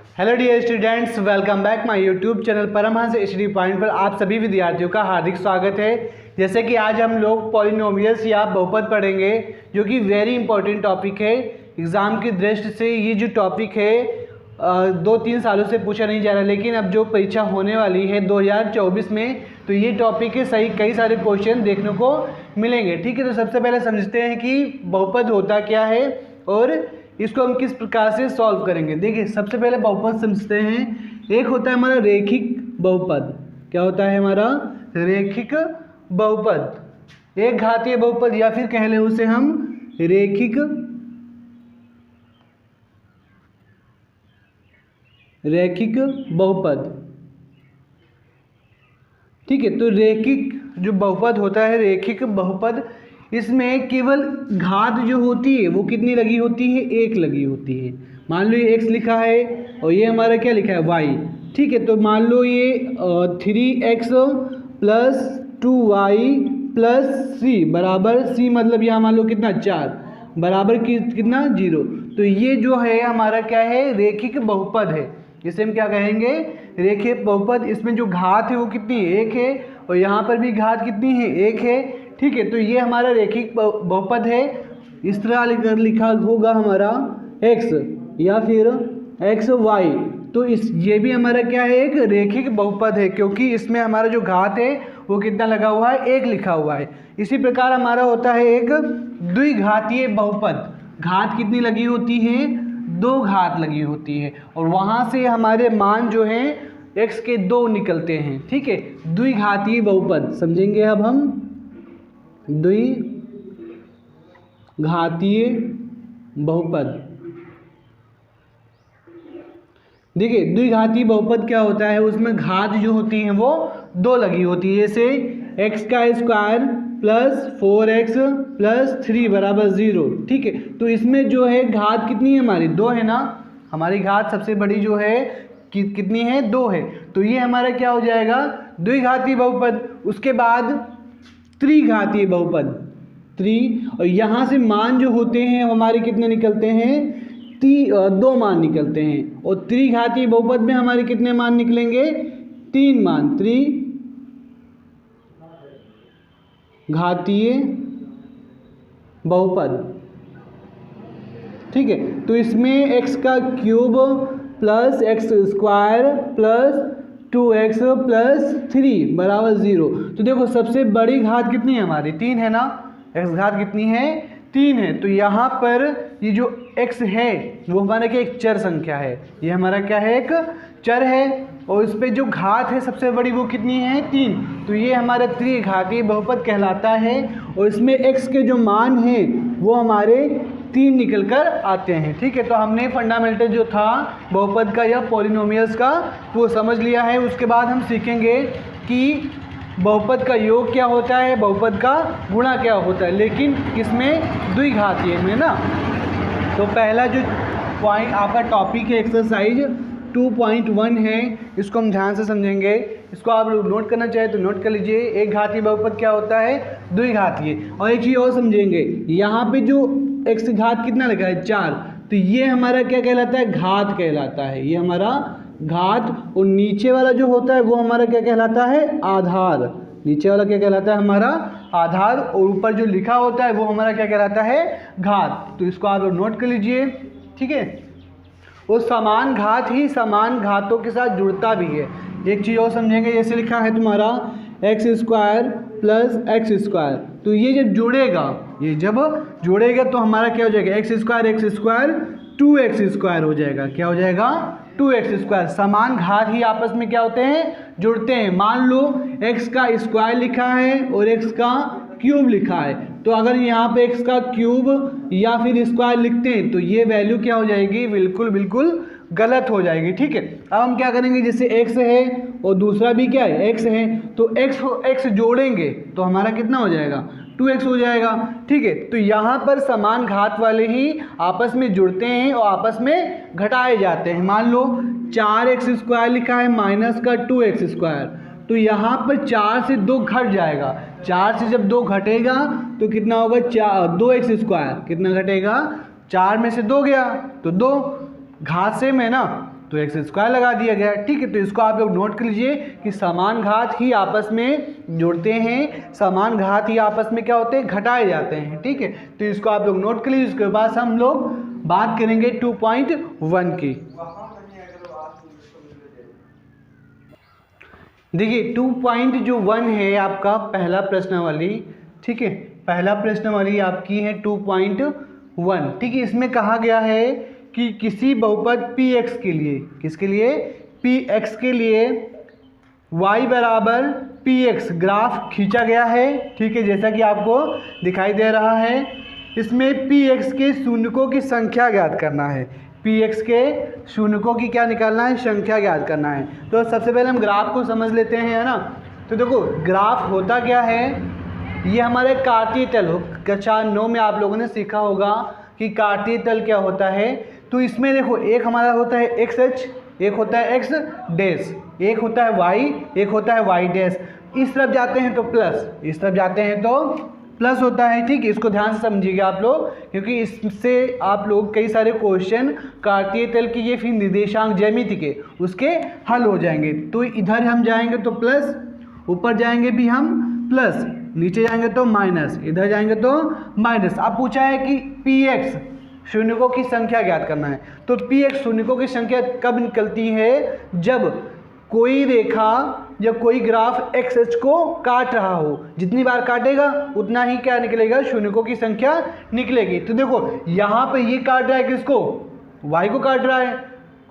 Hello dear students, welcome back my YouTube channel Paramhans study point पर आप सभी विद्यार्थियों का हार्दिक स्वागत है। जैसे कि आज हम लोग पॉलिनोमियल्स या बहुपद पढ़ेंगे, जो कि वेरी इंपॉर्टेंट टॉपिक है। एग्ज़ाम की दृष्टि से ये जो टॉपिक है 2-3 सालों से पूछा नहीं जा रहा, लेकिन अब जो परीक्षा होने वाली है 2024 में, तो ये टॉपिक के सही कई सारे क्वेश्चन देखने को मिलेंगे। ठीक है, तो सबसे पहले समझते हैं कि बहुपद होता क्या है और इसको हम किस प्रकार से सॉल्व करेंगे। देखिए, सबसे पहले बहुपद समझते हैं। एक होता है हमारा रेखिक बहुपद। क्या होता है हमारा रेखिक बहुपद? एक घातीय बहुपद, या फिर कह लें उसे हम रेखिक बहुपद। ठीक है, तो रेखिक जो बहुपद होता है, रेखिक बहुपद, इसमें केवल घात जो होती है वो कितनी लगी होती है? एक लगी होती है। मान लो ये x लिखा है और ये हमारा क्या लिखा है? y। ठीक है, तो मान लो ये 3x plus 2y plus c बराबर c, मतलब यहाँ मान लो कितना 4 बराबर कितना 0। तो ये जो है हमारा क्या है? रेखिक बहुपद है। जिसे हम क्या कहेंगे? रेखिक बहुपद। इसमें जो घात है वो कितनी है? 1 है, और यहाँ पर भी घात कितनी है? 1 है। ठीक है, तो ये हमारा रेखिक बहुपद है। इस तरह लिखा होगा हमारा x या फिर x y। तो ये भी हमारा क्या है? एक रेखिक बहुपद है, क्योंकि इसमें हमारा जो घात है वो कितना लगा हुआ है? 1 लिखा हुआ है। इसी प्रकार हमारा होता है एक द्विघातीय बहुपद। घात कितनी लगी होती है? 2 घात लगी होती है, और वहाँ से हमारे मान जो हैं x के 2 निकलते हैं। ठीक है, द्विघातीय बहुपद समझेंगे अब हम। द्विघातीय बहुपद। देखिए, द्विघातीय बहुपद क्या होता है? उसमें घात जो होती हैं वो 2 लगी होती है। जैसे x का स्क्वायर प्लस 4x प्लस 3 बराबर 0। ठीक है, तो इसमें जो है घात कितनी है हमारी? 2 है ना। हमारी घात सबसे बड़ी जो है कितनी है? 2 है। तो ये हमारा क्या हो जाएगा? द्विघातीय बहुपद। उसके बाद त्रिघातीय बहुपद। और यहाँ से मान जो होते हैं हमारे कितने निकलते हैं? 2 मान निकलते हैं। और त्रिघातीय बहुपद में हमारे कितने मान निकलेंगे? 3 मान। त्रिघातीय बहुपद। ठीक है, तो इसमें x का cube plus x square plus 2x plus 3 बराबर 0। तो देखो, सबसे बड़ी घात कितनी है हमारी? 3 है ना। x घात कितनी है? 3 है। तो यहाँ पर ये जो x है वो हमारा क्या? एक चर संख्या है। ये हमारा क्या है? एक चर है, और इस पे जो घात है सबसे बड़ी वो कितनी है? 3। तो ये हमारा त्रिघातीय बहुपद कहलाता है, और इसमें x के जो मान हैं वो हमारे 3 निकल कर आते हैं। ठीक है, तो हमने फंडामेंटल जो था बहुपद का या पॉलिनोमियल्स का वो समझ लिया है। उसके बाद हम सीखेंगे कि बहुपद का योग क्या होता है, बहुपद का गुणा क्या होता है, लेकिन किसमें? द्विघातीय में ना। तो पहला जो पॉइंट आपका टॉपिक है, एक्सरसाइज 2.1 है, इसको हम ध्यान से समझेंगे। इसको आप लोग नोट करना चाहे तो नोट कर लीजिए। एक घातीय बहुपद क्या होता है? द्विघातीय। और एक चीज़ और समझेंगे, यहाँ पे जो x घात कितना लगा है? 4। तो ये हमारा क्या कहलाता है? घात कहलाता है। ये हमारा घात। और नीचे वाला जो होता है वो हमारा क्या कहलाता है? आधार। नीचे वाला क्या कहलाता है? हमारा आधार। और ऊपर जो लिखा होता है वो हमारा क्या कहलाता है? घात। तो इसको आप लोग नोट कर लीजिए। ठीक है, वो समान घात ही समान घातों के साथ जुड़ता भी है। एक चीज़ और समझेंगे, जैसे लिखा है तुम्हारा x square plus x square. तो ये जब जुड़ेगा तो हमारा क्या हो जाएगा? x स्क्वायर 2x स्क्वायर हो जाएगा। क्या हो जाएगा? 2x square. समान घात ही आपस में क्या होते हैं? जुड़ते हैं। मान लो x का स्क्वायर लिखा है और x का क्यूब लिखा है, तो अगर यहाँ पे x का क्यूब या फिर स्क्वायर लिखते हैं तो ये वैल्यू क्या हो जाएगी? बिल्कुल गलत हो जाएगी। ठीक है, अब हम क्या करेंगे? जैसे x है और दूसरा भी क्या है? x है, तो x जोड़ेंगे तो हमारा कितना हो जाएगा? 2x हो जाएगा। ठीक है, तो यहाँ पर समान घात वाले ही आपस में जुड़ते हैं और आपस में घटाए जाते हैं। मान लो 4x स्क्वायर लिखा है माइनस का 2x स्क्वायर, तो यहाँ पर 4 से 2 घट जाएगा। 4 से जब 2 घटेगा तो कितना होगा? 2x square. कितना घटेगा? 4 में से 2 गया तो 2, घात सेम है ना, तो एक्स स्क्वायर लगा दिया गया, ठीक है। तो इसको आप लोग नोट कर लीजिए कि समान घात ही आपस में जुड़ते हैं, समान घात ही आपस में क्या होते हैं, घटाए जाते हैं, ठीक है। तो इसको आप लोग नोट कर लीजिए। उसके बाद हम लोग बात करेंगे 2.1 की। देखिए 2.1 है आपका पहला प्रश्नावली, ठीक है। पहला प्रश्नावली आपकी है 2.1, ठीक है। इसमें कहा गया है कि किसी बहुपद px के लिए, किसके लिए, px के लिए y बराबर px ग्राफ खींचा गया है, ठीक है, जैसा कि आपको दिखाई दे रहा है। इसमें px के शून्यकों की संख्या ज्ञात करना है, px के शून्यकों की क्या निकालना है, संख्या ज्ञात करना है। तो सबसे पहले हम ग्राफ को समझ लेते हैं, है ना। तो देखो ग्राफ होता क्या है, ये हमारे कार्तीय तल हो, कक्षा 9 में आप लोगों ने सीखा होगा कि कार्तीय तल क्या होता है। तो इसमें देखो एक हमारा होता है एक्स एच, एक होता है एक्स डैश, एक होता है वाई, एक होता है वाई डैश। इस तरफ जाते हैं तो प्लस, इस तरफ जाते हैं तो प्लस होता है, ठीक है। इसको ध्यान से समझिएगा आप लोग, क्योंकि इससे आप लोग कई सारे क्वेश्चन कार्तीय तल की ये फिर निर्देशांक ज्यामिति के उसके हल हो जाएंगे। तो इधर हम जाएंगे तो प्लस, ऊपर जाएंगे भी हम प्लस, नीचे जाएंगे तो माइनस, इधर जाएंगे तो माइनस। अब पूछा है कि px शून्यकों की संख्या ज्ञात करना है। तो px शून्यकों की संख्या कब निकलती है, जब कोई रेखा या कोई ग्राफ एक्स एच को काट रहा हो। जितनी बार काटेगा उतना ही क्या निकलेगा, शून्यकों की संख्या निकलेगी। तो देखो यहाँ पे ये काट रहा है किसको, y को काट रहा है,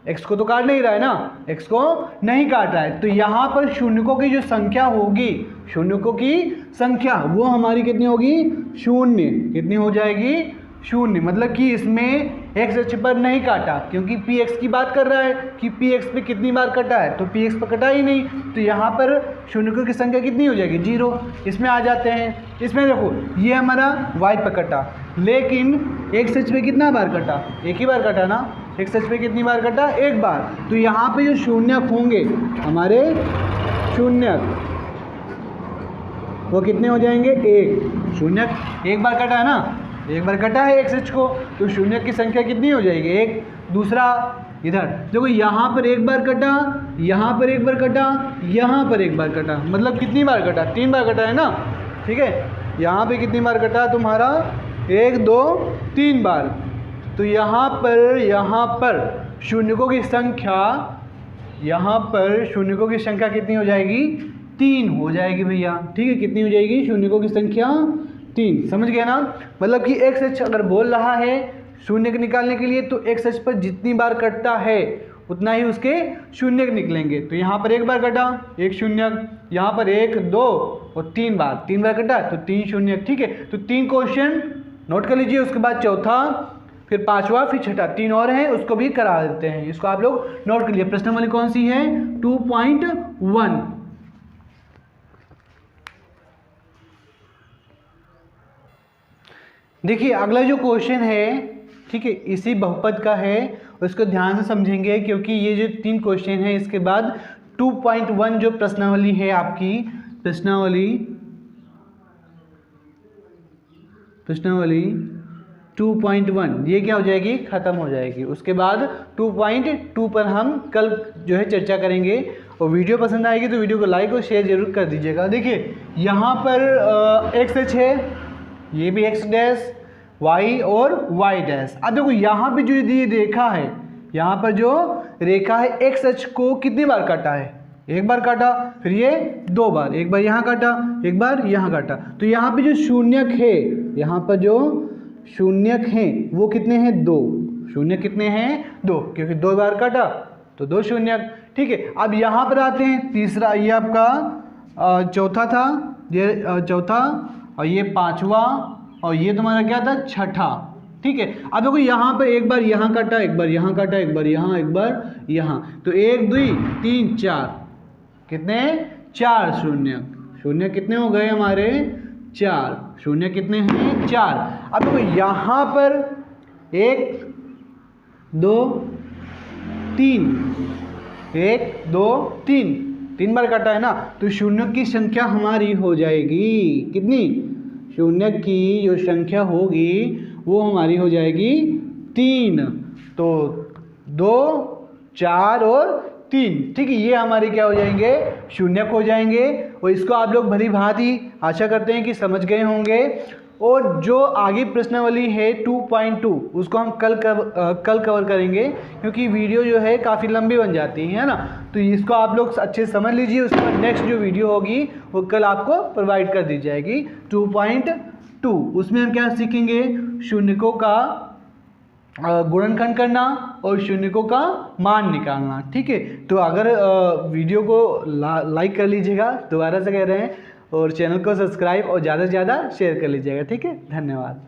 x को तो काट नहीं रहा है ना, x को नहीं काट रहा है। तो यहाँ पर शून्यकों की जो संख्या होगी, शून्यकों की संख्या वो हमारी कितनी होगी, शून्य। कितनी हो जाएगी, शून्य। मतलब कि इसमें एक्स एच पर नहीं काटा, क्योंकि पी एक्स की बात कर रहा है कि पी एक्स पे कितनी बार कटा है, तो पी एक्स पर कटा ही नहीं। तो यहाँ पर शून्यकों की संख्या कितनी हो जाएगी, 0। इसमें आ जाते हैं। इसमें देखो ये हमारा वाई पर कटा, लेकिन एक्स एच पे कितना बार कटा, एक ही बार कटा ना। एक्स एच पे कितनी बार कटा, एक बार। तो यहाँ पे जो शून्यक होंगे हमारे, शून्यक वो कितने हो जाएंगे, एक। शून्यक एक बार कटा है ना, एक बार कटा है एक्स एच को, तो शून्यक की संख्या कितनी हो जाएगी, एक। दूसरा इधर देखो यहाँ पर एक बार कटा, यहाँ पर एक बार कटा, यहाँ पर एक बार कटा, मतलब कितनी बार कटा, 3 बार कटा है ना, ठीक है। यहाँ पे कितनी बार कटा तुम्हारा, 1 2 3 बार। तो यहाँ पर शून्यकों की संख्या, यहाँ पर शून्यकों की संख्या कितनी हो जाएगी, 3 हो जाएगी भैया, ठीक है। कितनी हो जाएगी, शून्यकों की संख्या 3। समझ गए ना। मतलब कि एक्स एच अगर बोल रहा है शून्य निकालने के लिए, तो एक्स एच पर जितनी बार कटता है उतना ही उसके शून्य निकलेंगे। तो यहाँ पर एक बार कटा, एक शून्यक, यहाँ पर 1 2 और 3 बार, 3 बार कटा तो 3 शून्यक, ठीक है। तो 3 क्वेश्चन नोट कर लीजिए। उसके बाद चौथा, फिर पांचवा, फिर छठा, 3 और हैं, उसको भी करा देते हैं। इसको आप लोग नोट कर लीजिए। प्रश्नावली कौन सी है, 2.1। देखिए अगला जो क्वेश्चन है, ठीक है, इसी बहुपद का है, उसको ध्यान से समझेंगे, क्योंकि ये जो 3 क्वेश्चन है इसके बाद 2.1 जो प्रश्नावली है आपकी, प्रश्नावली 2.1 ये क्या हो जाएगी, खत्म हो जाएगी। उसके बाद 2.2 पर हम कल जो है चर्चा करेंगे। और वीडियो पसंद आएगी तो वीडियो को लाइक और शेयर जरूर कर दीजिएगा। देखिए यहाँ पर एक्स एच है, ये भी एक्स डैश, वाई और वाई डैश। अब देखो यहाँ पे जो ये रेखा है, यहाँ पर जो रेखा है एक्स एच को कितनी बार काटा है, एक बार काटा, फिर ये 2 बार, एक बार यहाँ काटा, एक बार यहाँ काटा। तो यहाँ पे जो शून्यक है, यहाँ पर जो शून्यक हैं वो कितने हैं, 2। शून्य कितने हैं, 2, क्योंकि 2 बार काटा तो 2 शून्यक, ठीक है। अब यहाँ पर आते हैं तीसरा, ये आपका चौथा था, ये चौथा, और ये पांचवा, और ये तुम्हारा क्या था, छठा, ठीक है। अब देखो यहाँ पे एक बार यहाँ काटा, एक बार यहाँ काटा, एक बार यहाँ, एक बार यहाँ, तो 1 2 3 4, कितने, 4 शून्यक। शून्य कितने हो गए हमारे, 4। शून्य कितने हैं, 4। अब देखो यहाँ पर 1 2 3, 1 2 3 बार काटा है ना, तो शून्य की संख्या हमारी हो जाएगी कितनी, शून्य की जो संख्या होगी वो हमारी हो जाएगी 3। तो 2 4 और 3, ठीक है, ये हमारे क्या हो जाएंगे, शून्यक हो जाएंगे। और इसको आप लोग भली भांति आशा करते हैं कि समझ गए होंगे। और जो आगे प्रश्नावली है 2.2 उसको हम कल कवर करेंगे, क्योंकि वीडियो जो है काफ़ी लंबी बन जाती है ना, तो इसको आप लोग अच्छे से समझ लीजिए। उसके बाद नेक्स्ट जो वीडियो होगी वो कल आपको प्रोवाइड कर दी जाएगी 2.2। उसमें हम क्या सीखेंगे, शून्यकों का गुणनखंड करना और शून्यकों का मान निकालना, ठीक है। तो अगर वीडियो को लाइक कर लीजिएगा, दोबारा से कह रहे हैं, और चैनल को सब्सक्राइब और ज़्यादा से ज़्यादा शेयर कर लीजिएगा, ठीक है। धन्यवाद।